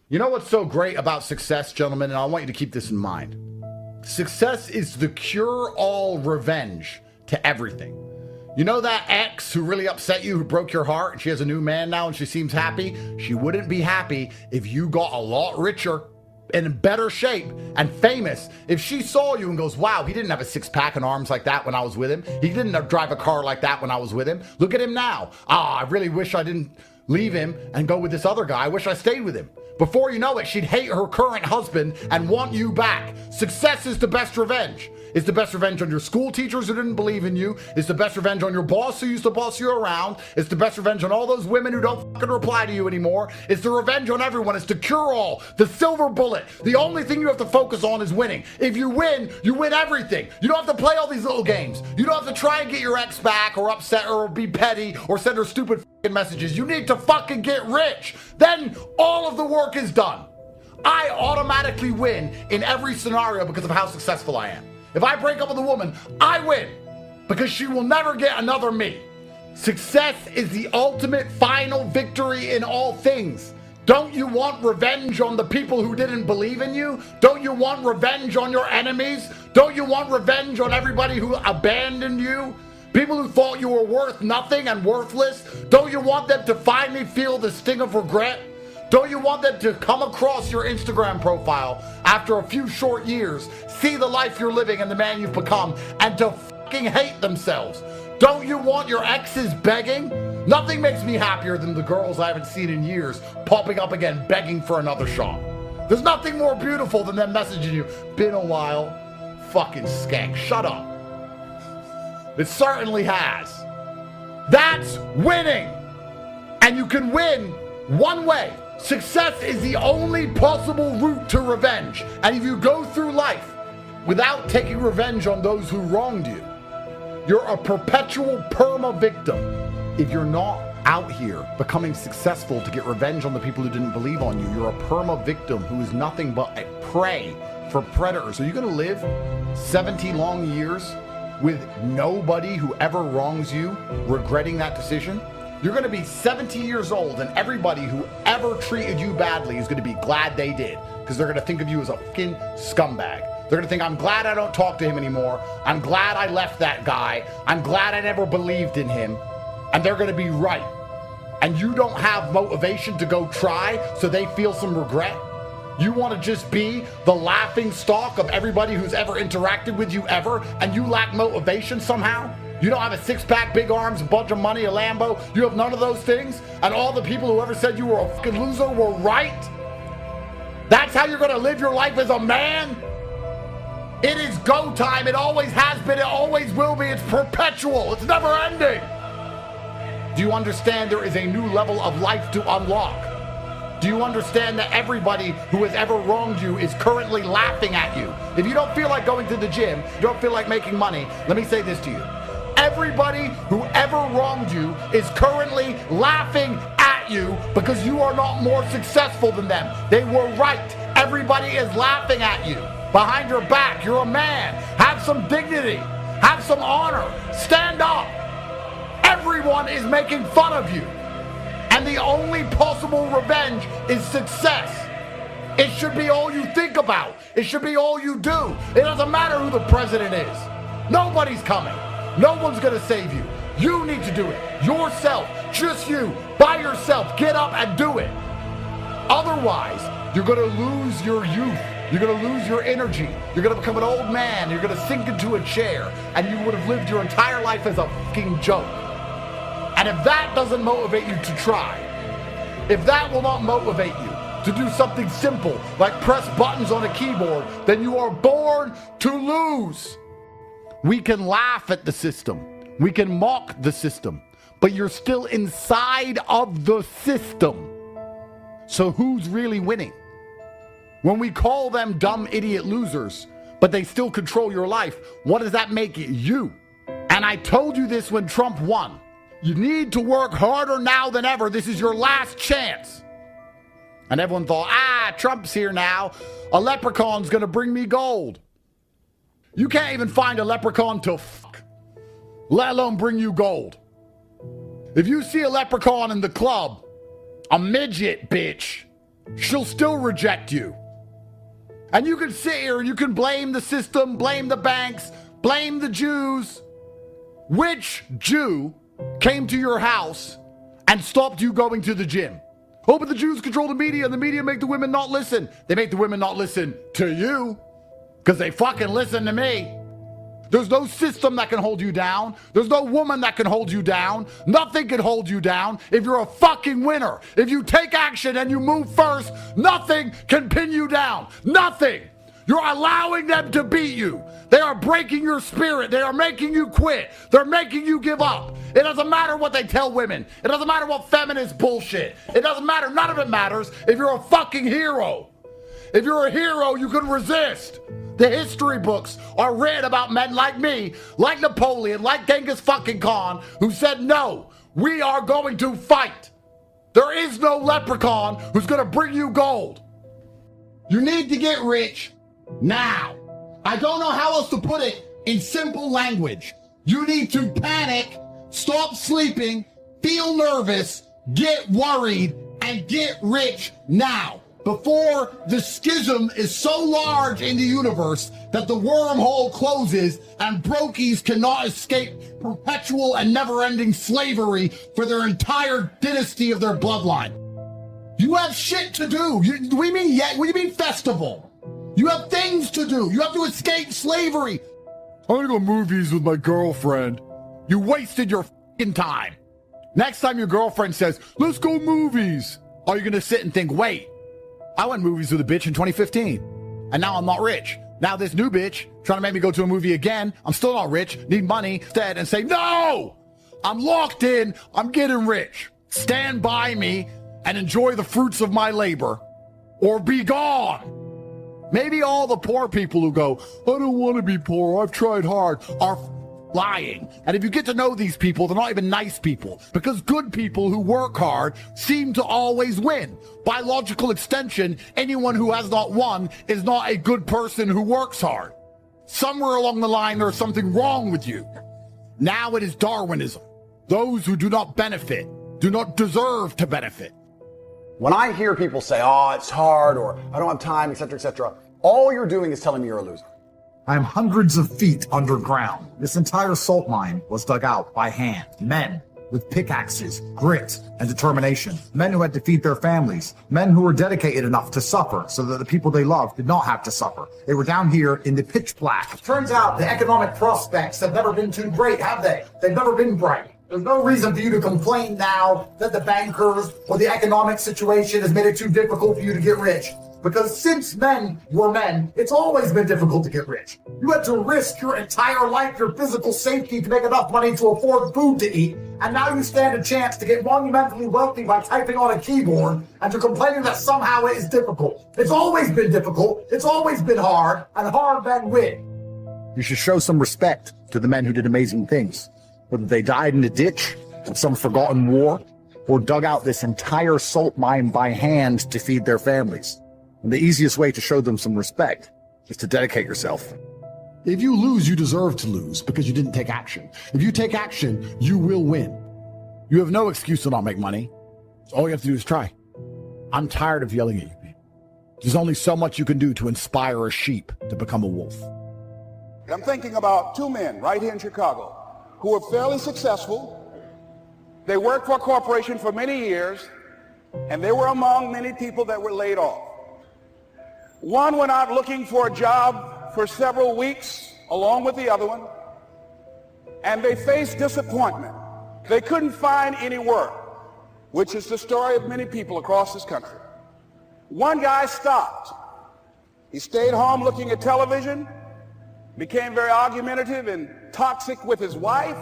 You know what's so great about success, gentlemen, and I want you to keep this in mind. Success is the cure-all revenge to everything. You know that ex who really upset you, who broke your heart, and she has a new man now and she seems happy? She wouldn't be happy if you got a lot richer and in better shape and famous. If she saw you and goes, wow, he didn't have a six-pack and arms like that when I was with him. He didn't drive a car like that when I was with him. Look at him now. I really wish I didn't leave him and go with this other guy. I wish I stayed with him. Before you know it, she'd hate her current husband and want you back. Success is the best revenge. It's the best revenge on your school teachers who didn't believe in you. It's the best revenge on your boss who used to boss you around. It's the best revenge on all those women who don't fucking reply to you anymore. It's the revenge on everyone. It's the cure-all, the silver bullet. The only thing you have to focus on is winning. If you win everything. You don't have to play all these little games. You don't have to try and get your ex back or upset her or be petty or send her stupid fucking messages. You need to fucking get rich. Then all of the work is done. I automatically win in every scenario because of how successful I am. If I break up with a woman, I win because she will never get another me. Success is the ultimate final victory in all things. Don't you want revenge on the people who didn't believe in you? Don't you want revenge on your enemies? Don't you want revenge on everybody who abandoned you? People who thought you were worth nothing and worthless? Don't you want them to finally feel the sting of regret? Don't you want them to come across your Instagram profile after a few short years, see the life you're living and the man you've become, and to fucking hate themselves? Don't you want your exes begging? Nothing makes me happier than the girls I haven't seen in years popping up again begging for another shot. There's nothing more beautiful than them messaging you, been a while, fucking skank, shut up. It certainly has. That's winning. And you can win one way. Success is the only possible route to revenge. And if you go through life without taking revenge on those who wronged you, you're a perpetual perma-victim. If you're not out here becoming successful to get revenge on the people who didn't believe on you, you're a perma-victim who is nothing but a prey for predators. Are you going to live 70 long years with nobody who ever wrongs you regretting that decision? You're going to be 70 years old and everybody who ever treated you badly is going to be glad they did, because they're going to think of you as a fucking scumbag. They're going to think, I'm glad I don't talk to him anymore. I'm glad I left that guy. I'm glad I never believed in him. And they're going to be right. And you don't have motivation to go try, so they feel some regret. You want to just be the laughing stock of everybody who's ever interacted with you ever, and you lack motivation somehow? You don't have a six-pack, big arms, a bunch of money, a Lambo. You have none of those things, and all the people who ever said you were a fucking loser were right? That's how you're going to live your life as a man? It is go time. It always has been. It always will be. It's perpetual. It's never ending. Do you understand there is a new level of life to unlock? Do you understand that everybody who has ever wronged you is currently laughing at you? If you don't feel like going to the gym, you don't feel like making money, let me say this to you. Everybody who ever wronged you is currently laughing at you because you are not more successful than them. They were right. Everybody is laughing at you. Behind your back, you're a man. Have some dignity. Have some honor. Stand up. Everyone is making fun of you. And the only possible revenge is success. It should be all you think about. It should be all you do. It doesn't matter who the president is. Nobody's coming. No one's going to save you. You need to do it. Yourself. Just you. By yourself. Get up and do it. Otherwise, you're going to lose your youth. You're going to lose your energy. You're going to become an old man. You're going to sink into a chair. And you would have lived your entire life as a fucking joke. And if that doesn't motivate you to try, if that will not motivate you to do something simple like press buttons on a keyboard, then you are born to lose. We can laugh at the system. We can mock the system. But you're still inside of the system. So who's really winning? When we call them dumb idiot losers, but they still control your life, what does that make you? And I told you this when Trump won. You need to work harder now than ever. This is your last chance. And everyone thought, Trump's here now. A leprechaun's gonna bring me gold. You can't even find a leprechaun to fuck, let alone bring you gold. If you see a leprechaun in the club, a midget bitch, she'll still reject you. And you can sit here and you can blame the system, blame the banks, blame the Jews. Which Jew came to your house and stopped you going to the gym? Oh, but the Jews control the media and the media make the women not listen. They make the women not listen to you because they fucking listen to me. There's no system that can hold you down. There's no woman that can hold you down. Nothing can hold you down if you're a fucking winner. If you take action and you move first, nothing can pin you down. Nothing. You're allowing them to beat you. They are breaking your spirit. They are making you quit. They're making you give up. It doesn't matter what they tell women. It doesn't matter what feminist bullshit. It doesn't matter. None of it matters if you're a fucking hero. If you're a hero, you can resist. The history books are written about men like me, like Napoleon, like Genghis fucking Khan, who said, no, we are going to fight. There is no leprechaun who's going to bring you gold. You need to get rich now. I don't know how else to put it in simple language. You need to panic, stop sleeping, feel nervous, get worried, and get rich now. Before the schism is so large in the universe that the wormhole closes and brokies cannot escape perpetual and never-ending slavery for their entire dynasty of their bloodline. You have shit to do. What do you mean festival? You have things to do. You have to escape slavery. I'm gonna go movies with my girlfriend. You wasted your fucking time. Next time your girlfriend says, let's go movies, are you gonna sit and think, wait, I went movies with a bitch in 2015, and now I'm not rich. Now this new bitch trying to make me go to a movie again. I'm still not rich, need money instead, and say, no, I'm locked in, I'm getting rich. Stand by me and enjoy the fruits of my labor, or be gone. Maybe all the poor people who go, I don't want to be poor, I've tried hard, are lying. And if you get to know these people, they're not even nice people, because good people who work hard seem to always win. By logical extension, anyone who has not won is not a good person who works hard. Somewhere along the line, there's something wrong with you. Now it is Darwinism. Those who do not benefit do not deserve to benefit. When I hear people say, oh, it's hard, or I don't have time, etc., all you're doing is telling me you're a loser. I am hundreds of feet underground. This entire salt mine was dug out by hand. Men with pickaxes, grit, and determination. Men who had to feed their families. Men who were dedicated enough to suffer so that the people they loved did not have to suffer. They were down here in the pitch black. Turns out the economic prospects have never been too great, have they? They've never been bright. There's no reason for you to complain now that the bankers or the economic situation has made it too difficult for you to get rich. Because since men were men, it's always been difficult to get rich. You had to risk your entire life, your physical safety to make enough money to afford food to eat. And now you stand a chance to get monumentally wealthy by typing on a keyboard, and you're complaining that somehow it is difficult. It's always been difficult. It's always been hard, and hard men win. You should show some respect to the men who did amazing things. Whether they died in a ditch, in some forgotten war, or dug out this entire salt mine by hand to feed their families. And the easiest way to show them some respect is to dedicate yourself. If you lose, you deserve to lose because you didn't take action. If you take action, you will win. You have no excuse to not make money. All you have to do is try. I'm tired of yelling at you people. There's only so much you can do to inspire a sheep to become a wolf. I'm thinking about two men right here in Chicago who were fairly successful. They worked for a corporation for many years, and they were among many people that were laid off. One went out looking for a job for several weeks, along with the other one, and they faced disappointment. They couldn't find any work, which is the story of many people across this country. One guy stopped. He stayed home looking at television, became very argumentative and toxic with his wife,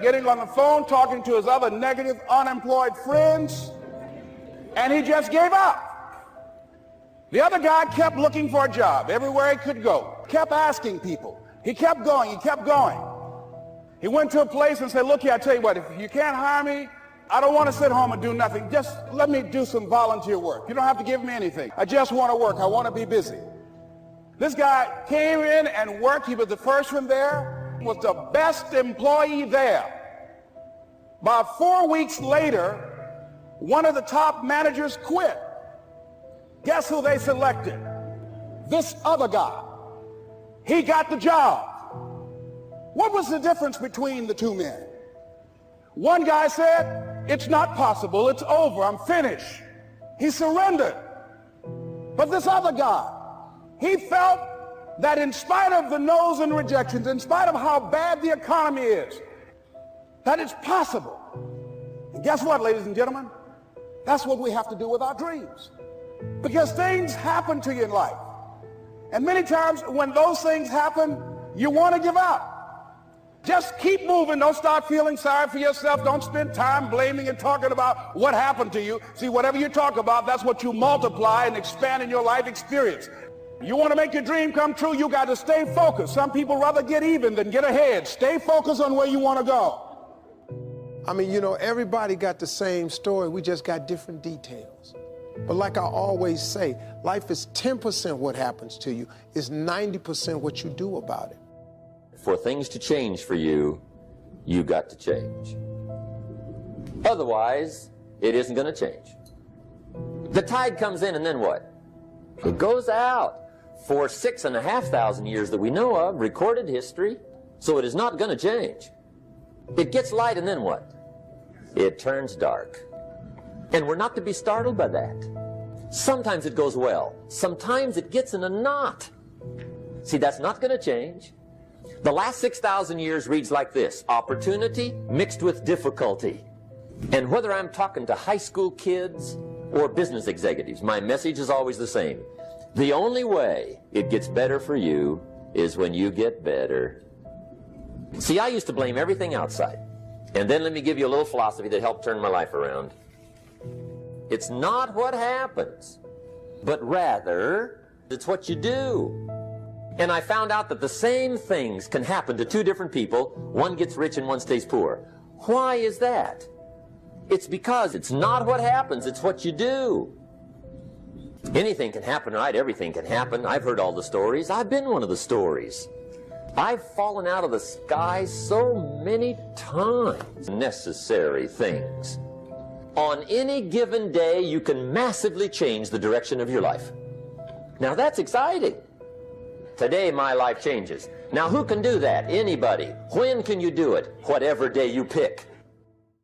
getting on the phone, talking to his other negative, unemployed friends, and he just gave up. The other guy kept looking for a job everywhere he could go, kept asking people. He kept going, he kept going. He went to a place and said, look here, I tell you what, if you can't hire me, I don't want to sit home and do nothing. Just let me do some volunteer work. You don't have to give me anything. I just want to work. I want to be busy. This guy came in and worked. He was the first one there, was the best employee there. About 4 weeks later, one of the top managers quit. Guess who they selected? This other guy. He got the job. What was the difference between the two men? One guy said, it's not possible, it's over, I'm finished. He surrendered. But this other guy, he felt that in spite of the no's and rejections, in spite of how bad the economy is, that it's possible. And guess what, ladies and gentlemen? That's what we have to do with our dreams. Because things happen to you in life. And many times when those things happen, you want to give up. Just keep moving. Don't start feeling sorry for yourself. Don't spend time blaming and talking about what happened to you. See, whatever you talk about, that's what you multiply and expand in your life experience. You want to make your dream come true, you got to stay focused. Some people rather get even than get ahead. Stay focused on where you want to go. I mean, you know, everybody got the same story. We just got different details. But like I always say, life is 10% what happens to you. It's 90% what you do about it. For things to change for you, you got to change. Otherwise, it isn't going to change. The tide comes in and then what? It goes out. For 6,500 years that we know of, recorded history, so it is not going to change. It gets light and then what? It turns dark. And we're not to be startled by that. Sometimes it goes well. Sometimes it gets in a knot. See, that's not going to change. The last 6,000 years reads like this: opportunity mixed with difficulty. And whether I'm talking to high school kids or business executives, my message is always the same. The only way it gets better for you is when you get better. See, I used to blame everything outside. And then let me give you a little philosophy that helped turn my life around. It's not what happens, but rather it's what you do. And I found out that the same things can happen to two different people. One gets rich and one stays poor. Why is that? It's because it's not what happens, it's what you do. Anything can happen, right? Everything can happen. I've heard all the stories. I've been one of the stories. I've fallen out of the sky so many times. Necessary things. On any given day, you can massively change the direction of your life. Now that's exciting. Today, my life changes. Now who can do that? Anybody. When can you do it? Whatever day you pick.